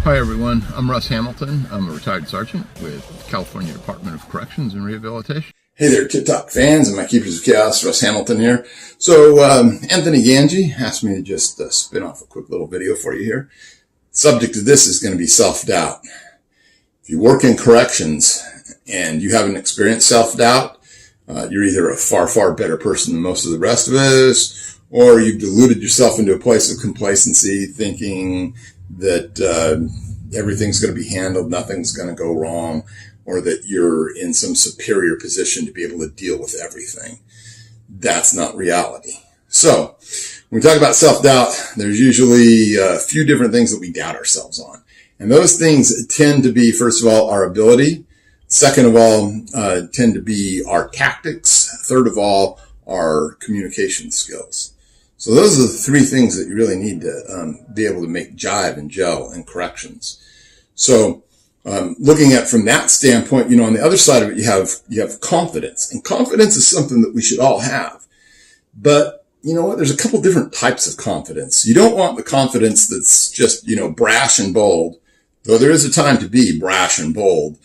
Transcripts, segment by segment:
Hi everyone, I'm Russ Hamilton. I'm a retired sergeant with California Department of Corrections and Rehabilitation. Hey there, TikTok fans and my keepers of chaos. Russ Hamilton here. So Anthony Ganji asked me to just spin off a quick little video for you here. Subject of this is going to be self-doubt. If you work in corrections and you haven't experienced self-doubt, you're either a far, far better person than most of the rest of us, or you've deluded yourself into a place of complacency, thinking that everything's going to be handled, nothing's going to go wrong, or that you're in some superior position to be able to deal with everything. That's not reality. So when we talk about self-doubt, there's usually a few different things that we doubt ourselves on. And those things tend to be, first of all, our ability. Second of all, tend to be our tactics. Third of all, our communication skills. So those are the three things that you really need to be able to make jive and gel in corrections. So looking at from that standpoint, on the other side of it, you have confidence. And confidence is something that we should all have. But you know what? There's a couple different types of confidence. You don't want the confidence that's just, brash and bold, though there is a time to be brash and bold.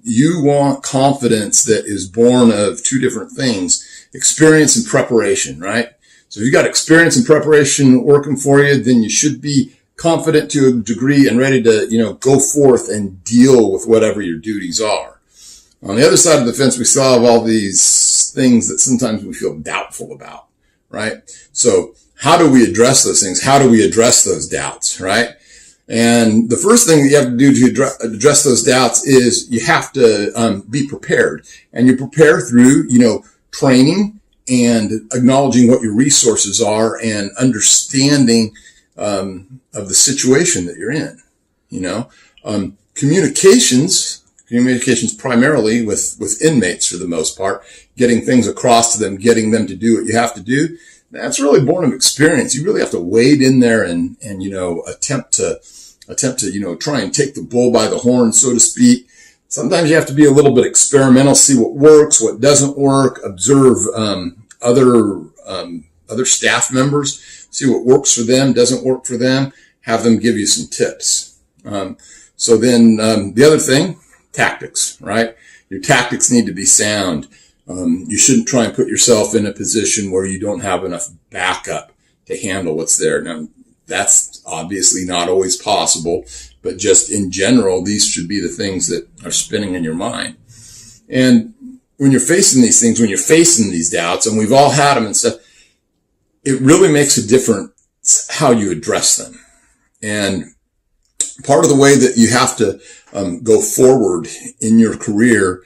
You want confidence that is born of two different things, experience and preparation, right? So if you got experience and preparation working for you, then you should be confident to a degree and ready to, go forth and deal with whatever your duties are. On the other side of the fence, we still have all these things that sometimes we feel doubtful about, right? So how do we address those things? How do we address those doubts, right? And the first thing that you have to do to address those doubts is you have to be prepared. And you prepare through, training and acknowledging what your resources are and understanding of the situation that you're in. Communications primarily with inmates for the most part, getting things across to them, getting them to do what you have to do. That's really born of experience. You really have to wade in there and attempt to try and take the bull by the horn, so to speak. Sometimes you have to be a little bit experimental, see what works, what doesn't work, observe other staff members, see what works for them, doesn't work for them, have them give you some tips. So then the other thing, tactics, right? Your tactics need to be sound. You shouldn't try and put yourself in a position where you don't have enough backup to handle what's there. Now, that's obviously not always possible, but just in general, these should be the things that are spinning in your mind. And when you're facing these things, when you're facing these doubts, and we've all had them and stuff, it really makes a difference how you address them. And part of the way that you have to go forward in your career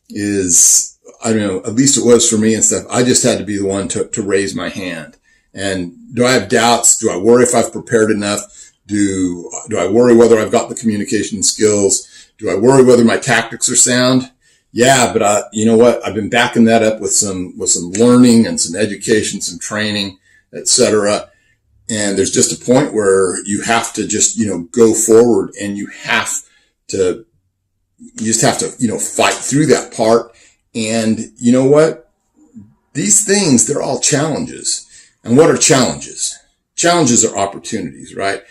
is, at least it was for me and stuff, I just had to be the one to raise my hand. And do I have doubts? Do I worry if I've prepared enough? Do I worry whether I've got the communication skills? Do I worry whether my tactics are sound? Yeah, but you know what? I've been backing that up with some learning and some education, some training, etc. And there's just a point where you have to just, go forward, and you just have to, fight through that part. And you know what? These things, they're all challenges. And what are challenges? Challenges are opportunities, right?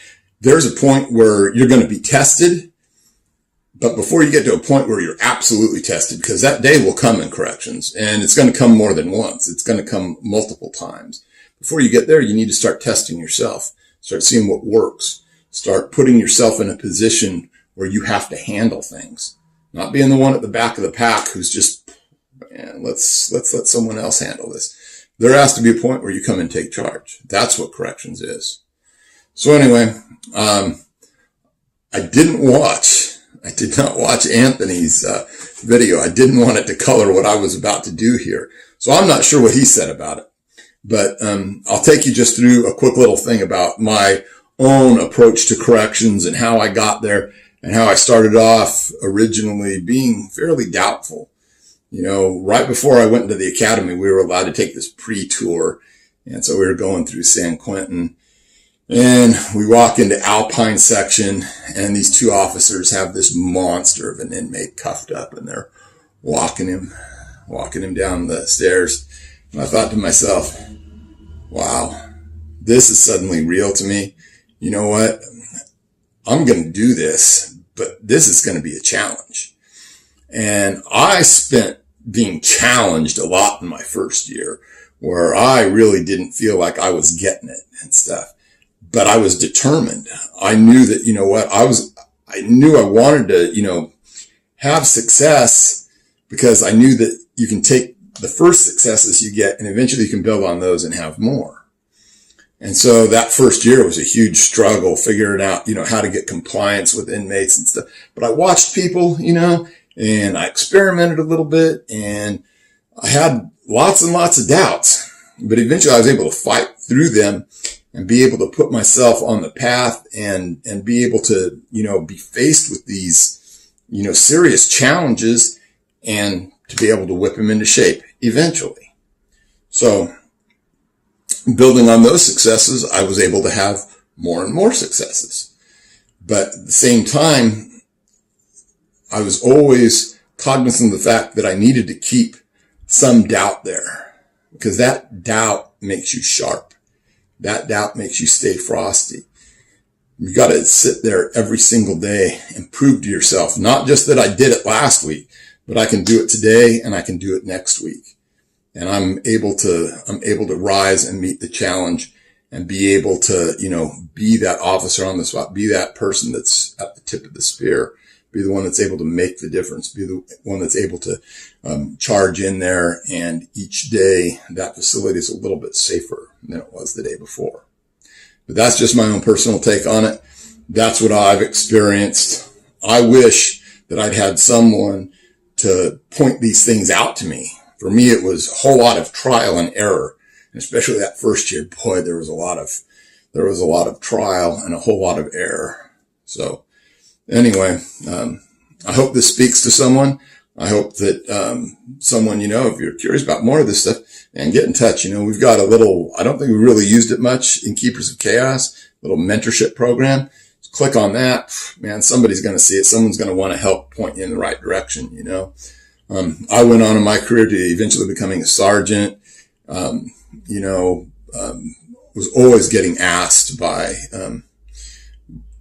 There's a point where you're going to be tested, but before you get to a point where you're absolutely tested, because that day will come in corrections, and it's going to come more than once. It's going to come multiple times. Before you get there, you need to start testing yourself, start seeing what works, start putting yourself in a position where you have to handle things, not being the one at the back of the pack who's just, let's let someone else handle this. There has to be a point where you come and take charge. That's what corrections is. So anyway, I did not watch Anthony's video. I didn't want it to color what I was about to do here. So I'm not sure what he said about it. But I'll take you just through a quick little thing about my own approach to corrections and how I got there and how I started off originally being fairly doubtful. Right before I went into the academy, we were allowed to take this pre-tour. And so we were going through San Quentin, and we walk into Alpine section, and these two officers have this monster of an inmate cuffed up, and they're walking him down the stairs. And I thought to myself, wow, this is suddenly real to me. You know what? I'm going to do this, but this is going to be a challenge. And I spent being challenged a lot in my first year, where I really didn't feel like I was getting it and stuff. But I was determined. I knew that, you know what, I knew I wanted to, you know, have success, because I knew that you can take the first successes you get and eventually you can build on those and have more. And so that first year was a huge struggle figuring out, you know, how to get compliance with inmates and stuff. But I watched people, you know, and I experimented a little bit, and I had lots and lots of doubts, but eventually I was able to fight through them and be able to put myself on the path and be able to, you know, be faced with these, you know, serious challenges and to be able to whip them into shape eventually. So building on those successes, I was able to have more and more successes. But at the same time, I was always cognizant of the fact that I needed to keep some doubt there, because that doubt makes you sharp. That doubt makes you stay frosty. You got to sit there every single day and prove to yourself, not just that I did it last week, but I can do it today and I can do it next week. And I'm able to rise and meet the challenge and be able to, you know, be that officer on the spot, be that person that's at the tip of the spear, be the one that's able to make the difference, be the one that's able to charge in there. And each day that facility is a little bit safer than it was the day before. But that's just my own personal take on it. That's what I've experienced. I wish that I'd had someone to point these things out to me. For me, it was a whole lot of trial and error, and especially that first year. Boy, there was a lot of trial and a whole lot of error. So anyway, I hope this speaks to someone. I hope that someone, you know, if you're curious about more of this stuff, and get in touch. You know, we've got a little, I don't think we really used it much in Keepers of Chaos, little mentorship program. Just click on that. Man, somebody's going to see it. Someone's going to want to help point you in the right direction, you know. I went on in my career to eventually becoming a sergeant. You know, was always getting asked by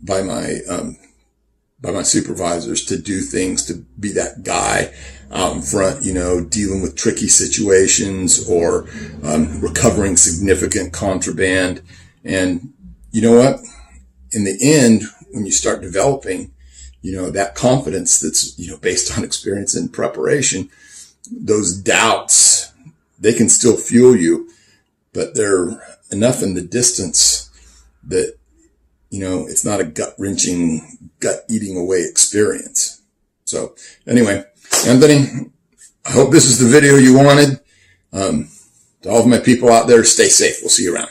my supervisors to do things, to be that guy out in front, you know, dealing with tricky situations or recovering significant contraband. And you know what? In the end, when you start developing, you know, that confidence that's, you know, based on experience and preparation, those doubts, they can still fuel you, but they're enough in the distance that, you know, it's not a gut-wrenching, gut-eating away experience. So anyway, Anthony, I hope this is the video you wanted. To all of my people out there, stay safe. We'll see you around.